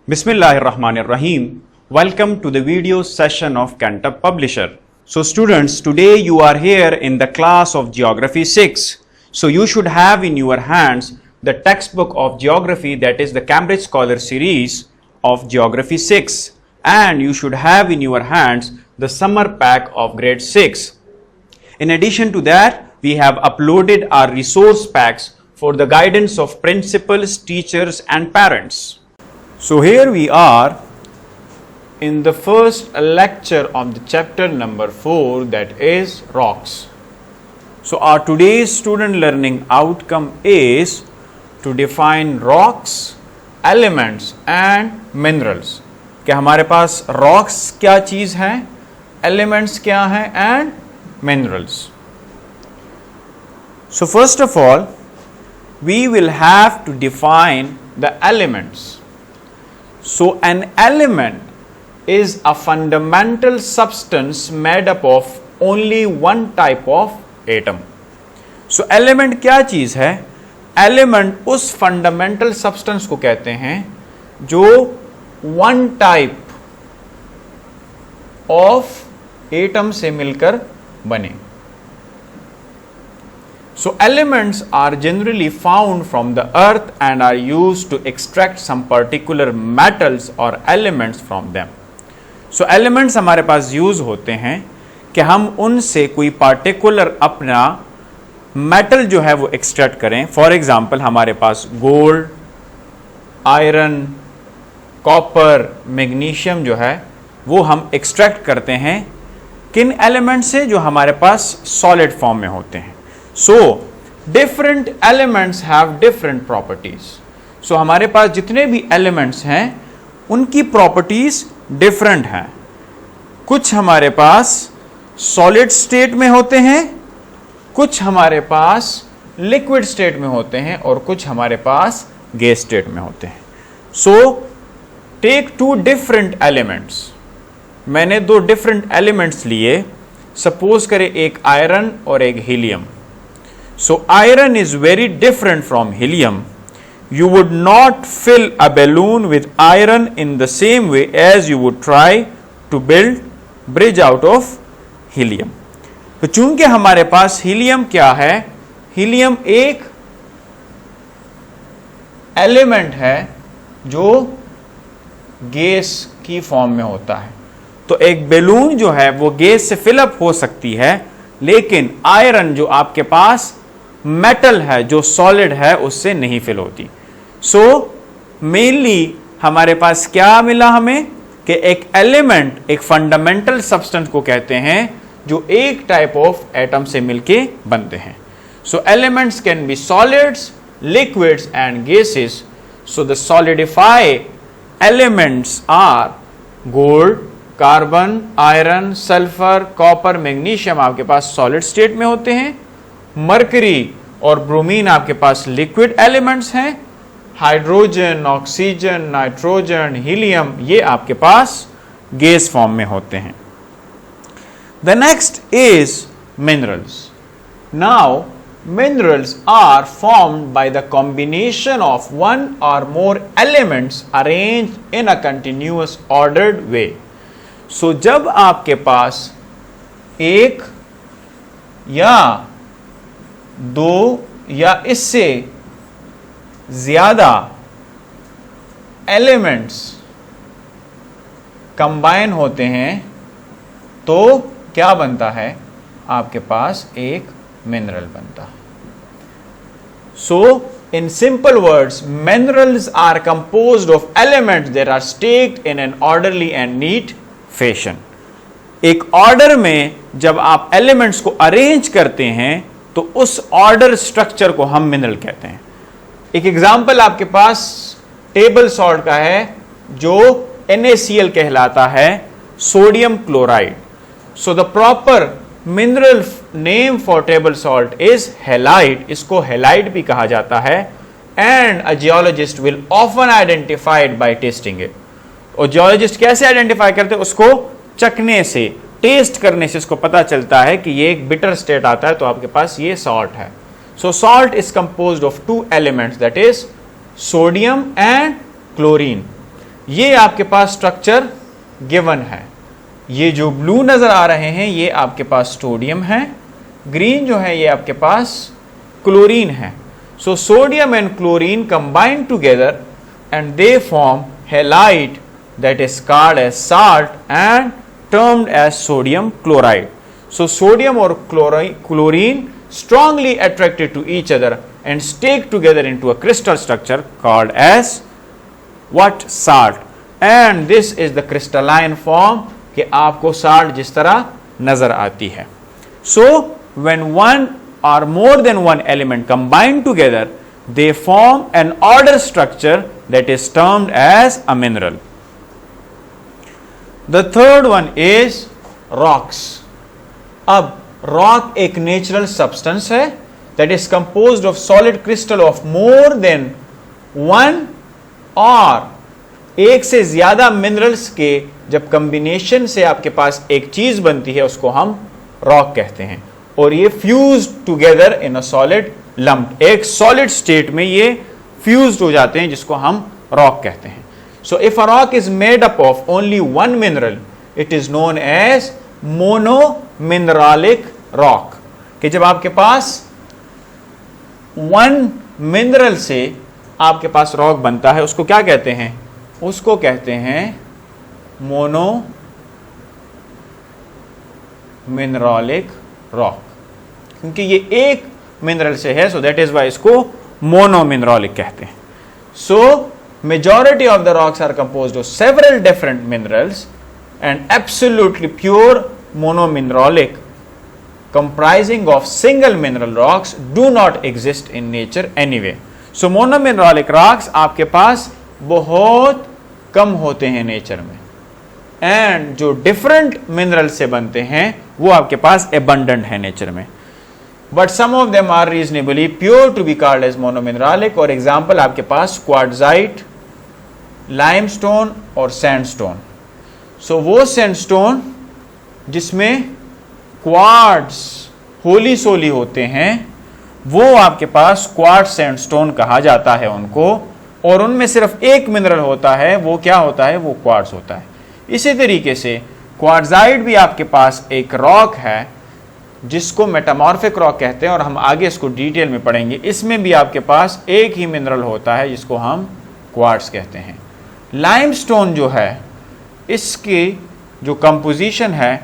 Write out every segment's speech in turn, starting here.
Bismillahirrahmanirrahim. Welcome to the video session of Cantab Publisher. So students, today you are here in the class of Geography 6. So you should have in your hands the textbook of Geography, that is the Cambridge Scholar series of Geography 6. And you should have in your hands the summer pack of grade 6. In addition to that, we have uploaded our resource packs for the guidance of principals, teachers and parents. So here we are in the first lecture of the chapter number 4, that is rocks. So our today's student learning outcome is to define rocks, elements and minerals. कि हमारे पास rocks क्या चीज़ है, elements क्या है and minerals. So first of all, we will have to define the elements. So an element is a fundamental substance made up of only one type of atom. So element क्या चीज़ है? Element उस fundamental substance को कहते हैं जो one type of atom से मिलकर बने. So elements are generally found from the earth and are used to extract some particular metals or elements from them. So elements हमारे पास यूज होते हैं कि हम उनसे कोई पार्टिकुलर अपना मेटल जो है वो एक्सट्रैक्ट करें. फॉर एग्जांपल हमारे पास गोल्ड, आयरन, कॉपर, मैग्नीशियम जो है वो हम एक्सट्रैक्ट करते हैं किन एलिमेंट से, जो हमारे पास सॉलिड फॉर्म में होते हैं. So different elements have different properties. So हमारे पास जितने भी elements हैं उनकी properties different हैं. कुछ हमारे पास solid state में होते हैं, कुछ हमारे पास liquid state में होते हैं और कुछ हमारे पास gas state में होते हैं. So take two different elements. मैंने दो different elements लिए. Suppose करें एक iron और एक helium. So iron is very different from helium. You would not fill a balloon with iron in the same way as you would try to build bridge out of helium. तो चूंकि हमारे पास helium क्या है, helium एक element है जो gas की form में होता है. तो एक बैलून जो है वो गैस से फिलअप हो सकती है, लेकिन आयरन जो आपके पास मेटल है, जो सॉलिड है, उससे नहीं फिल होती. सो मेनली हमारे पास क्या मिला हमें कि एक एलिमेंट, एक फंडामेंटल सब्सटेंस को कहते हैं जो एक टाइप ऑफ एटम से मिलके बनते हैं. So elements can be solids, liquids and gases. So the solidify elements are gold, carbon, iron, sulphur, copper, magnesium आपके पास सॉलिड स्टेट में होते हैं. मरकरी और ब्रोमीन आपके पास लिक्विड एलिमेंट्स हैं. हाइड्रोजन, ऑक्सीजन, नाइट्रोजन, हीलियम ये आपके पास गैस फॉर्म में होते हैं. The next is minerals. Now minerals are formed by the combination of one or more elements arranged in a continuous ordered way. So जब आपके पास एक या दो या इससे ज्यादा एलिमेंट्स कंबाइन होते हैं तो क्या बनता है, आपके पास एक मिनरल बनता है. So in simple words, minerals are composed of elements that are stacked in an orderly and neat fashion. एक ऑर्डर में जब आप एलिमेंट्स को अरेंज करते हैं तो उस ऑर्डर स्ट्रक्चर को हम मिनरल कहते हैं. एक एग्जांपल आपके पास टेबल सॉल्ट का है जो NaCl कहलाता है, sodium chloride. So the proper mineral name for table salt is halide. इसको हेलाइड भी कहा जाता है. And a geologist will often identified by testing it. और जियोलॉजिस्ट कैसे आइडेंटिफाई करते हैं, उसको चखने से, टेस्ट करने से इसको पता चलता है कि ये एक बिटर स्टेट आता है तो आपके पास ये सॉल्ट है. सो salt is composed of two elements, that is sodium and chlorine. ये आपके पास स्ट्रक्चर गिवन है। ये जो ब्लू नजर आ रहे हैं ये आपके पास सोडियम है, ग्रीन जो है ये आपके पास क्लोरीन है। So sodium and chlorine combine together and they form halide that is called as salt and termed as sodium chloride. So sodium or chlorine strongly attracted to each other and stick together into a crystal structure called as what? Salt. And this is the crystalline form कि आपको salt जिस तरह नजर आती है। So when one or more than one element combine together, they form an order structure that is termed as a mineral. The third one is rocks. अब rock एक natural substance है that is composed of solid crystal of more than one और एक से ज्यादा minerals के जब combination से आपके पास एक चीज बनती है उसको हम rock कहते हैं, और ये fused together in a solid lump, एक solid state में ये fused हो जाते हैं जिसको हम rock कहते हैं। So if a rock is made up of only one mineral, it is known as monomineralic rock. कि जब आपके पास one mineral से आपके पास रॉक बनता है उसको क्या कहते हैं? उसको कहते हैं monomineralic rock, क्योंकि ये एक मिनरल से है, so that is why इसको monomineralic कहते हैं। So majority of the rocks are composed of several different minerals and absolutely pure monomineralic comprising of single mineral rocks do not exist in nature anyway. So monomineralic rocks आपके पास बहुत कम होते हैं nature में, and जो different mineral से बनते हैं वो आपके पास abundant है नेचर में, but some of them are reasonably pure to be called as monomineralic। और एग्जाम्पल आपके पास क्वार्ट्जाइट, लाइमस्टोन और सैंडस्टोन। सो वो सैंडस्टोन जिसमें क्वार्ट्ज होली सोली होते हैं वो आपके पास क्वार्ट्ज सैंडस्टोन कहा जाता है उनको, और उनमें सिर्फ एक मिनरल होता है, वो क्या होता है? वो क्वार्ट्ज होता है। इसी तरीके से क्वार्ट्जाइट भी आपके पास एक रॉक है जिसको मेटामॉर्फिक रॉक कहते हैं, और हम आगे इसको डिटेल में पढ़ेंगे। इसमें भी आपके पास एक ही मिनरल होता है जिसको हम क्वार्ट्ज कहते हैं। लाइमस्टोन जो है इसकी जो कंपोजिशन है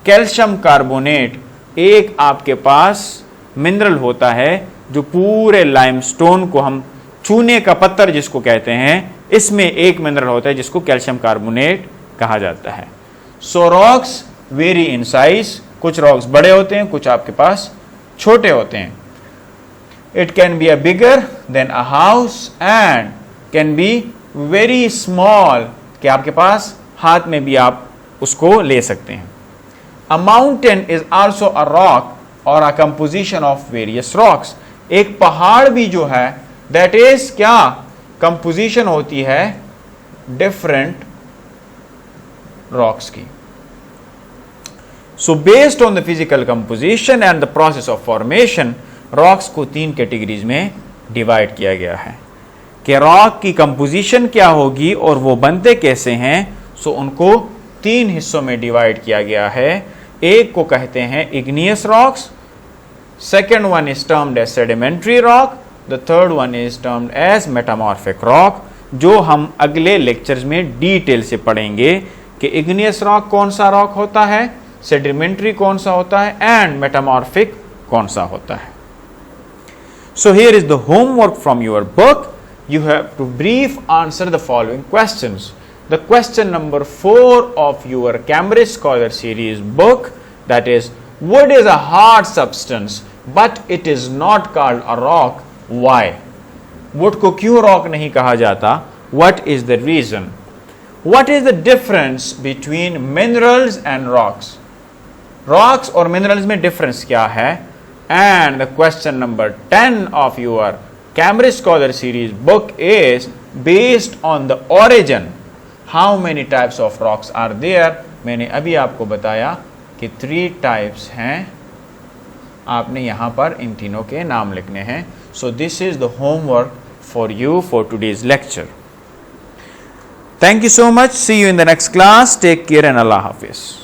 कैल्शियम कार्बोनेट, एक आपके पास मिनरल होता है जो पूरे लाइमस्टोन को हम चूने का पत्थर जिसको कहते हैं, इसमें एक मिनरल होता है जिसको कैल्शियम कार्बोनेट कहा जाता है। सो रॉक्स वेरी इन साइज, कुछ रॉक्स बड़े होते हैं, कुछ आपके पास छोटे होते हैं। It can be a bigger than a house and can be very small, कि आपके पास हाथ में भी आप उसको ले सकते हैं। A mountain is also a rock और a composition of various rocks. एक पहाड़ भी जो है दैट इज क्या? कंपोजिशन होती है डिफरेंट रॉक्स की। So based on the physical composition and the process of formation, rocks को तीन कैटेगरीज में डिवाइड किया गया है कि रॉक की कंपोजिशन क्या होगी और वो बनते कैसे हैं। सो उनको तीन हिस्सों में डिवाइड किया गया है। एक को कहते हैं igneous rocks, second one is termed as sedimentary rock, the third one is termed as metamorphic rock, जो हम अगले लेक्चर्स में डिटेल से पढ़ेंगे कि इग्नियस रॉक कौन सा रॉक होता है, सेडिमेंट्री कौन सा होता है, एंड मेटामॉर्फिक कौन सा होता है। So here is the homework from your book. You have to brief answer the following questions. The question number 4 of your Cambridge Scholar series book, that is, wood is a hard substance but it is not called a rock. Why? Wood को क्यों rock नहीं कहा जाता? What is the reason? What is the difference between minerals and rocks? Rocks और minerals में difference क्या है? And the question number 10 of your Cambridge Scholar series book is based on the origin. How many types of rocks are there? मैंने अभी आपको बताया कि 3 types हैं, आपने यहाँ पर इन तीनों के नाम लिखने हैं। So this is the homework for you for today's lecture. Thank you so much. See you in the next class. Take care and Allah Hafiz.